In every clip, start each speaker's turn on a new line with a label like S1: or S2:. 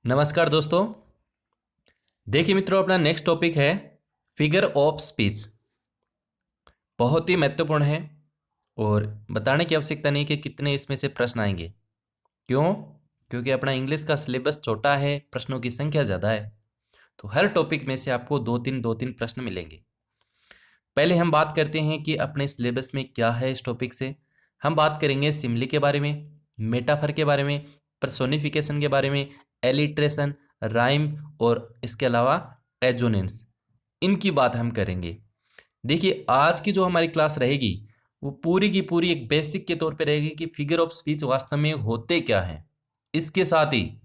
S1: नमस्कार दोस्तों। देखिए मित्रों, अपना नेक्स्ट टॉपिक है फिगर ऑफ स्पीच। बहुत ही महत्वपूर्ण है और बताने की आवश्यकता नहीं कि कितने इसमें से प्रश्न आएंगे। क्यों? क्योंकि अपना इंग्लिश का सिलेबस छोटा है, प्रश्नों की संख्या ज़्यादा है, तो हर टॉपिक में से आपको दो तीन प्रश्न मिलेंगे। पहले हम बात करते हैं कि अपने सिलेबस में क्या है। इस टॉपिक से हम बात करेंगे सिमिली के बारे में, मेटाफर के बारे में, पर्सोनिफिकेशन के बारे में, एलिट्रेशन, राइम और इसके अलावा एजोनेंस, इनकी बात हम करेंगे। देखिए, आज की जो हमारी क्लास रहेगी वो पूरी की पूरी एक बेसिक के तौर पे रहेगी कि फिगर ऑफ स्पीच वास्तव में होते क्या हैं। इसके साथ ही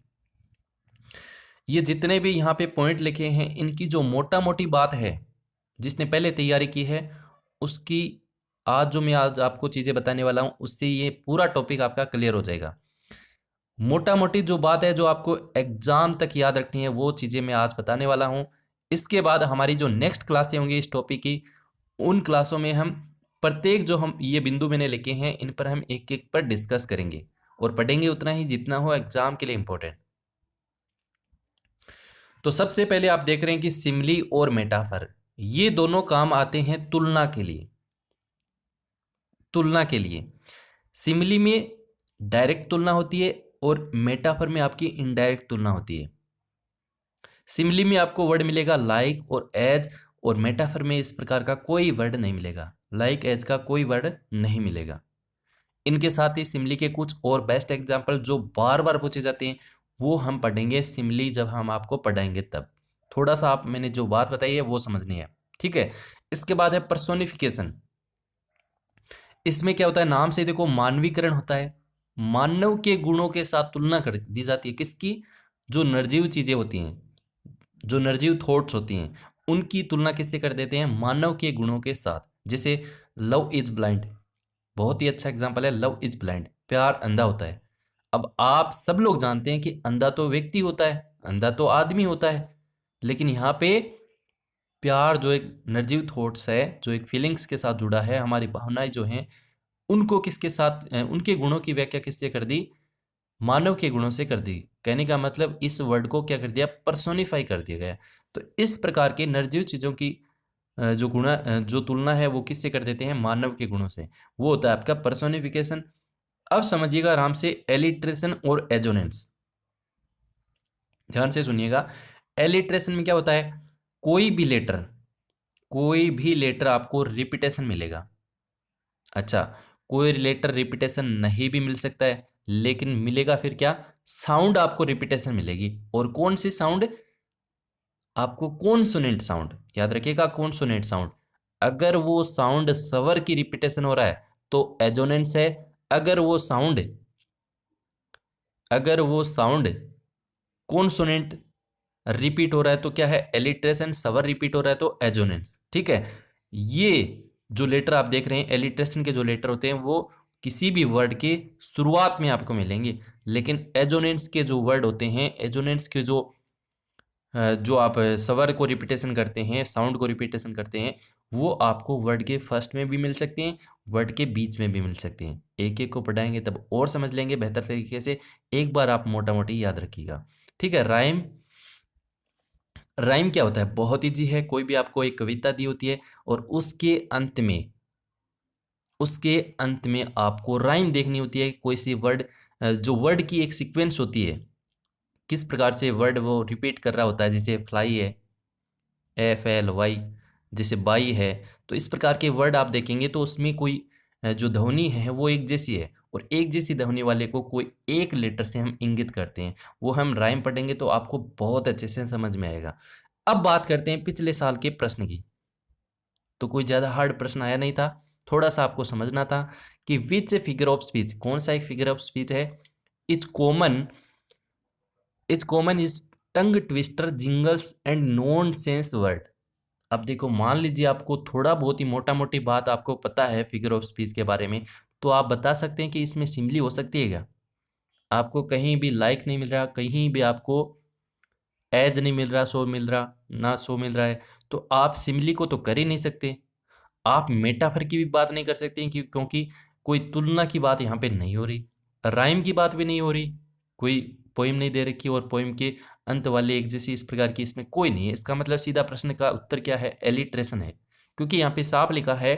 S1: ये जितने भी यहाँ पे पॉइंट लिखे हैं, इनकी जो मोटा मोटी बात है, जिसने पहले तैयारी की है उसकी, आज आपको चीज़ें बताने वाला हूँ उससे ये पूरा टॉपिक आपका क्लियर हो जाएगा। मोटा मोटी जो बात है जो आपको एग्जाम तक याद रखनी है वो चीज़ें मैं आज बताने वाला हूँ। इसके बाद हमारी जो नेक्स्ट क्लासें होंगी इस टॉपिक की, उन क्लासों में हम प्रत्येक जो हम ये बिंदु मैंने लिखे हैं इन पर हम एक एक पर डिस्कस करेंगे और पढ़ेंगे उतना ही जितना हो एग्जाम के लिए इम्पोर्टेंट। तो सबसे पहले आप देख रहे हैं कि सिमिली और मेटाफर, ये दोनों काम आते हैं तुलना के लिए। तुलना के लिए सिमिली में डायरेक्ट तुलना होती है और मेटाफर में आपकी इनडायरेक्ट तुलना होती है। सिमिली में आपको वर्ड मिलेगा लाइक और एज, और मेटाफर में इस प्रकार का कोई वर्ड नहीं मिलेगा, लाइक एज का कोई वर्ड नहीं मिलेगा। इनके साथ ही सिमिली के कुछ और बेस्ट एग्जाम्पल जो बार बार पूछे जाते हैं वो हम पढ़ेंगे सिमिली जब हम आपको पढ़ाएंगे तब। थोड़ा सा आप मैंने जो बात बताई है वो समझनी है, ठीक है। इसके बाद है पर्सोनिफिकेशन। इसमें क्या होता है, नाम से देखो मानवीकरण होता है। मानव के गुणों के साथ तुलना कर दी जाती है किसकी? जो निर्जीव चीजें होती हैं, जो निर्जीव थॉट्स होती हैं, उनकी तुलना किससे कर देते हैं? मानव के गुणों के साथ। जैसे लव इज ब्लाइंड, बहुत ही अच्छा एग्जांपल है। लव इज ब्लाइंड, प्यार अंधा होता है। अब आप सब लोग जानते हैं कि अंधा तो व्यक्ति होता है, अंधा तो आदमी होता है, लेकिन यहाँ पे प्यार जो एक निर्जीव थॉट्स है, जो एक फीलिंग्स के साथ जुड़ा है, हमारी भावनाएं जो हैं, उनको किसके साथ उनके गुणों की व्याख्या किससे कर दी? मानव के गुणों से कर दी। कहने का मतलब इस वर्ड को क्या कर दिया? पर्सोनिफाई कर दिया गया। तो इस प्रकार के निर्जीव चीजों की जो तुलना है वो किससे कर देते हैं? मानव के गुणों से। वो होता है आपका पर्सोनिफिकेशन। अब समझिएगा आराम से एलिट्रेशन और एजोनेंस, ध्यान से सुनिएगा। एलिट्रेशन में क्या होता है? कोई भी लेटर, कोई भी लेटर आपको रिपीटेशन मिलेगा। अच्छा, कोई लेटर रिपीटेशन नहीं भी मिल सकता है, लेकिन मिलेगा फिर क्या? साउंड आपको रिपीटेशन मिलेगी। और कौन सी साउंड? आपको कॉन्सोनेंट साउंड, याद रखिएगा कॉन्सोनेंट साउंड। अगर वो साउंड स्वर की रिपीटेशन हो रहा है तो एजोनेंस है। अगर वो साउंड अगर वो साउंड कॉन्सोनेंट रिपीट हो रहा है तो क्या है? एलिट्रेशन। स्वर रिपीट हो रहा है तो एजोनेंस, ठीक है। ये जो लेटर आप देख रहे हैं, एलिट्रेशन के जो लेटर होते हैं वो किसी भी वर्ड के शुरुआत में आपको मिलेंगे, लेकिन एजोनेंस के जो वर्ड होते हैं, एजोनेंस के जो आप स्वर को रिपीटेशन करते हैं, साउंड को रिपीटेशन करते हैं, वो आपको वर्ड के फर्स्ट में भी मिल सकते हैं, वर्ड के बीच में भी मिल सकते हैं। एक एक को पढ़ाएंगे तब और समझ लेंगे बेहतर तरीके से। एक बार आप मोटा मोटी याद रखिएगा, ठीक है। राइम, राइम क्या होता है? बहुत ईजी है। कोई भी आपको एक कविता दी होती है और उसके अंत में आपको राइम देखनी होती है। कोई सी वर्ड, जो वर्ड की एक सीक्वेंस होती है, किस प्रकार से वर्ड वो रिपीट कर रहा होता है। जैसे फ्लाई है, FLY, जैसे बाई है। तो इस प्रकार के वर्ड आप देखेंगे तो उसमें कोई जो ध्वनि है वो एक जैसी है, और एक जैसी ध्वनि वाले को कोई एक लेटर से हम इंगित करते हैं। वो हम राइम पढ़ेंगे तो आपको बहुत अच्छे से समझ में आएगा। अब बात करते हैं पिछले साल के प्रश्न की। तो कोई ज़्यादा हार्ड प्रश्न आया नहीं था, थोड़ा सा आपको समझना था कि विच फिगर ऑफ स्पीच, कौन सा एक फिगर ऑफ स्पीच है? Is common is tongue twister, jingles and non sense word. अब देखो, मान लीजिए आपको थोड़ा बहुत ही मोटा मोटी बात आपको पता है फिगर ऑफ स्पीच के बारे में, तो आप बता सकते हैं कि इसमें सिमिली हो सकती है क्या? आपको कहीं भी लाइक नहीं मिल रहा, कहीं भी आपको एज नहीं मिल रहा, शो मिल रहा ना, शो मिल रहा है, तो आप सिमिली को तो कर ही नहीं सकते। आप मेटाफर की भी बात नहीं कर सकते क्योंकि कोई तुलना की बात यहाँ पे नहीं हो रही, राइम की बात भी नहीं हो रही, कोई पोइम नहीं दे रखी और पोइम के अंत वाले एक जैसी इस प्रकार की इसमें कोई नहीं है। इसका मतलब सीधा प्रश्न का उत्तर क्या है, एलिट्रेशन है, क्योंकि यहाँ पे साफ लिखा है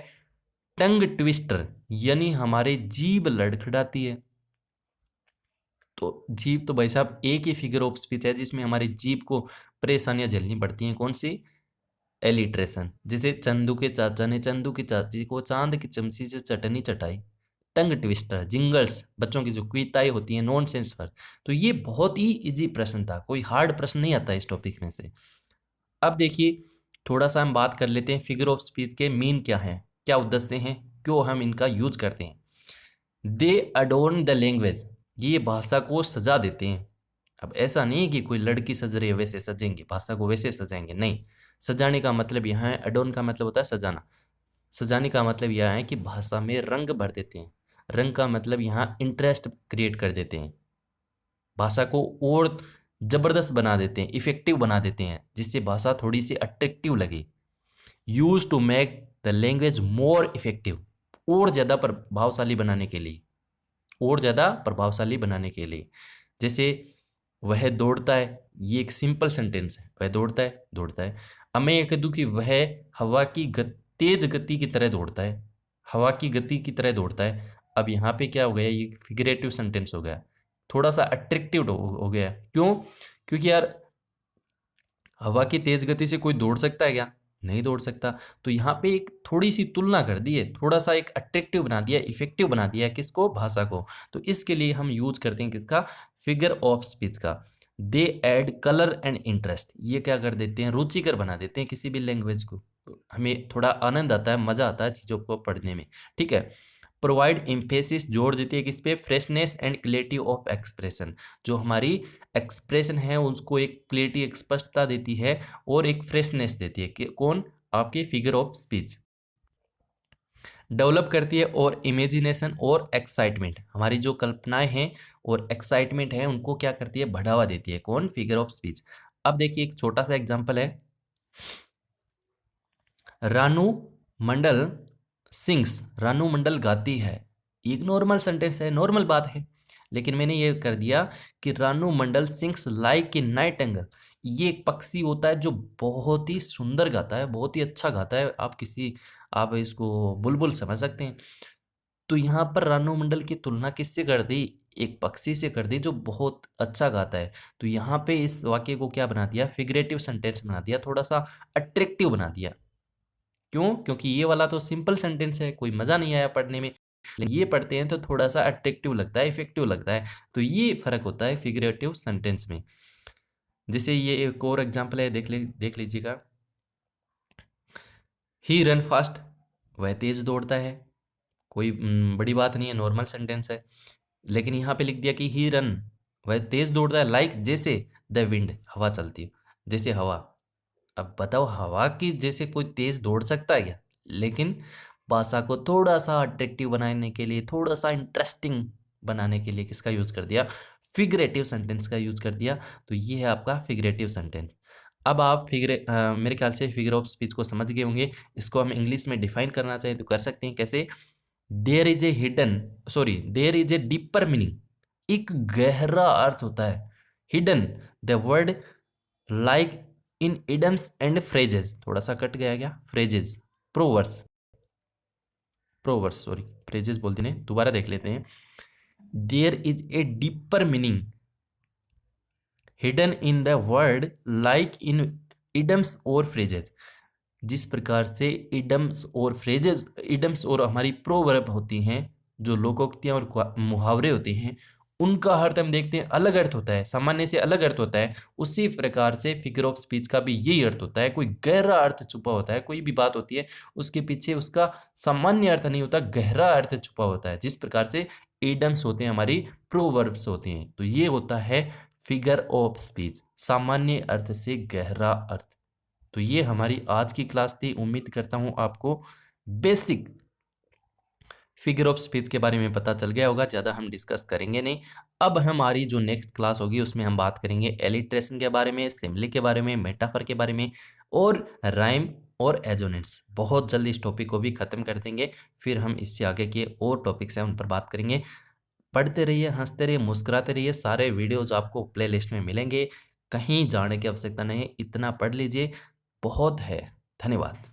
S1: टंग ट्विस्टर, यानी हमारे जीभ लड़खड़ाती है। तो जीभ तो भाई साहब एक ही फिगर ऑफ स्पीच है जिसमें हमारी जीभ को परेशानियां झेलनी पड़ती हैं। कौन सी, एलिट्रेशन। जैसे चंदू के चाचा ने चंदू की चाची को चांद की चमची से चटनी चटाई, टंग ट्विस्टर, जिंगल्स, बच्चों की जो कविताएं होती हैं नॉनसेंस पर। तो ये बहुत ही इजी प्रश्न था, कोई हार्ड प्रश्न नहीं आता इस टॉपिक में से। अब देखिए थोड़ा सा हम बात कर लेते हैं फिगर ऑफ स्पीच के मीन क्या हैं, क्या उद्देश्य हैं, क्यों हम इनका यूज करते हैं। दे अडोर्न द लैंग्वेज, ये भाषा को सजा देते हैं। अब ऐसा नहीं है कि कोई लड़की सज रही है वैसे सजेंगे, भाषा को वैसे सजाएंगे, नहीं। सजाने का मतलब यहाँ है, अडोर्न का मतलब होता है सजाना। सजाने का मतलब यह है कि भाषा में रंग भर देते हैं। रंग का मतलब यहाँ इंटरेस्ट क्रिएट कर देते हैं, भाषा को और जबरदस्त बना देते हैं, इफेक्टिव बना देते हैं, जिससे भाषा थोड़ी सी अट्रैक्टिव लगे। Use to make the language more effective, और ज़्यादा प्रभावशाली बनाने के लिए, और ज़्यादा प्रभावशाली बनाने के लिए। जैसे वह दौड़ता है, ये एक सिंपल सेंटेंस है, वह दौड़ता है, दौड़ता है। अब मैं ये कह दूं कि वह हवा की तेज गति की तरह दौड़ता है, हवा की गति की तरह दौड़ता है। अब यहाँ पे क्या हो गया, ये फिगरेटिव सेंटेंस हो गया, थोड़ा सा अट्रैक्टिव हो गया। क्यों, क्योंकि यार हवा की तेज गति से कोई दौड़ सकता है क्या, नहीं दौड़ सकता। तो यहाँ पे एक थोड़ी सी तुलना कर दी है, थोड़ा सा एक अट्रैक्टिव बना दिया, इफेक्टिव बना दिया है, किसको, भाषा को। तो इसके लिए हम यूज करते हैं किसका, फिगर ऑफ स्पीच का। They add colour and interest, ये क्या कर देते हैं, रुचिकर बना देते हैं किसी भी लैंग्वेज को। तो हमें थोड़ा आनंद आता है, मजा आता है चीजों को पढ़ने में, ठीक है। प्रोवाइड एम्फेसिस, जोड़ देती है किस पे, freshness and clarity of expression, जो हमारी एक्सप्रेशन है उसको एक क्लैरिटी, एक स्पष्टता देती है और एक फ्रेशनेस देती है कि कौन, आपकी फिगर ऑफ स्पीच। डेवलप करती है और इमेजिनेशन और एक्साइटमेंट, हमारी जो कल्पनाएं हैं और एक्साइटमेंट है उनको क्या करती है, बढ़ावा देती है, कौन, फिगर ऑफ स्पीच। अब देखिए एक छोटा सा एग्जांपल है, रानू मंडल सिंग्स, रानू मंडल गाती है। एक नॉर्मल सेंटेंस है, नॉर्मल बात है, लेकिन मैंने ये कर दिया कि Ranu Mondal sings like a nightingale. ये एक पक्षी होता है जो बहुत ही सुंदर गाता है, बहुत ही अच्छा गाता है। आप इसको बुलबुल समझ सकते हैं। तो यहाँ पर रानू मंडल की तुलना किससे कर दी, एक पक्षी से कर दी जो बहुत अच्छा गाता है। तो यहाँ पे इस वाक्य को क्या बना दिया, फिगरेटिव सेंटेंस बना दिया, थोड़ा सा अट्रैक्टिव बना दिया। क्यों, क्योंकि ये वाला तो सिंपल सेंटेंस है, कोई मजा नहीं आया पढ़ने में, लेकिन ये पढ़ते हैं तो थोड़ा सा अट्रैक्टिव लगता है, इफेक्टिव लगता है। तो ये फर्क होता है फिगरेटिव सेंटेंस में। जैसे ये एक और एग्जांपल है, देख लीजिएगा। ही रन फास्ट, वह तेज दौड़ता है, कोई बड़ी बात नहीं है, नॉर्मल सेंटेंस है। लेकिन यहाँ पे लिख दिया कि ही रन, वह तेज दौड़ता है, लाइक जैसे द विंड, हवा चलती है, जैसे हवा। अब बताओ हवा की जैसे कोई तेज दौड़ सकता है क्या, लेकिन भाषा को थोड़ा सा अट्रैक्टिव बनाने के लिए, थोड़ा सा इंटरेस्टिंग बनाने के लिए किसका यूज कर दिया, फिगरेटिव सेंटेंस का यूज कर दिया। तो ये है आपका फिगरेटिव सेंटेंस। अब आप मेरे ख्याल से फिगर ऑफ स्पीच को समझ गए होंगे। इसको हम इंग्लिश में डिफाइन करना चाहें तो कर सकते हैं, कैसे, there is a deeper meaning, एक गहरा अर्थ होता है, hidden the word like in idioms and phrases, थोड़ा सा कट गया क्या, फ्रेजेस, प्रोवर्स, सॉरी फ्रेजेस बोलते हैं, दोबारा देख लेते हैं। There is a deeper meaning hidden in the word like in idioms और फ्रेजेस। जिस प्रकार से इडम्स और हमारी प्रोवर्ब होती हैं, जो लोकोक्तियां और मुहावरे होते हैं, उनका अर्थ हम देखते हैं अलग अर्थ होता है, सामान्य से अलग अर्थ होता है। उसी प्रकार से फिगर ऑफ स्पीच का भी यही अर्थ होता है, कोई गहरा अर्थ छुपा होता है। कोई भी बात होती है उसके पीछे उसका सामान्य अर्थ नहीं होता, गहरा अर्थ छुपा होता है। जिस प्रकार से इडम्स होते हैं, हमारी प्रोवर्ब्स होते हैं, तो ये होता है फिगर ऑफ स्पीच, सामान्य अर्थ से गहरा अर्थ। तो ये हमारी आज की क्लास थी। उम्मीद करता हूं आपको बेसिक फिगर ऑफ स्पीच के बारे में पता चल गया होगा, ज़्यादा हम डिस्कस करेंगे नहीं। अब हमारी जो नेक्स्ट क्लास होगी उसमें हम बात करेंगे एलिट्रेशन के बारे में, सिमिली के बारे में, मेटाफर के बारे में और राइम और एजोनेंट्स। बहुत जल्दी इस टॉपिक को भी ख़त्म कर देंगे, फिर हम इससे आगे के और टॉपिक्स हैं उन पर बात करेंगे। पढ़ते रहिए, हँसते रहिए, मुस्कुराते रहिए, सारे वीडियोज़ आपको प्लेलिस्ट में मिलेंगे। कहीं जाने की आवश्यकता नहीं है, इतना पढ़ लीजिए, बहुत है। धन्यवाद।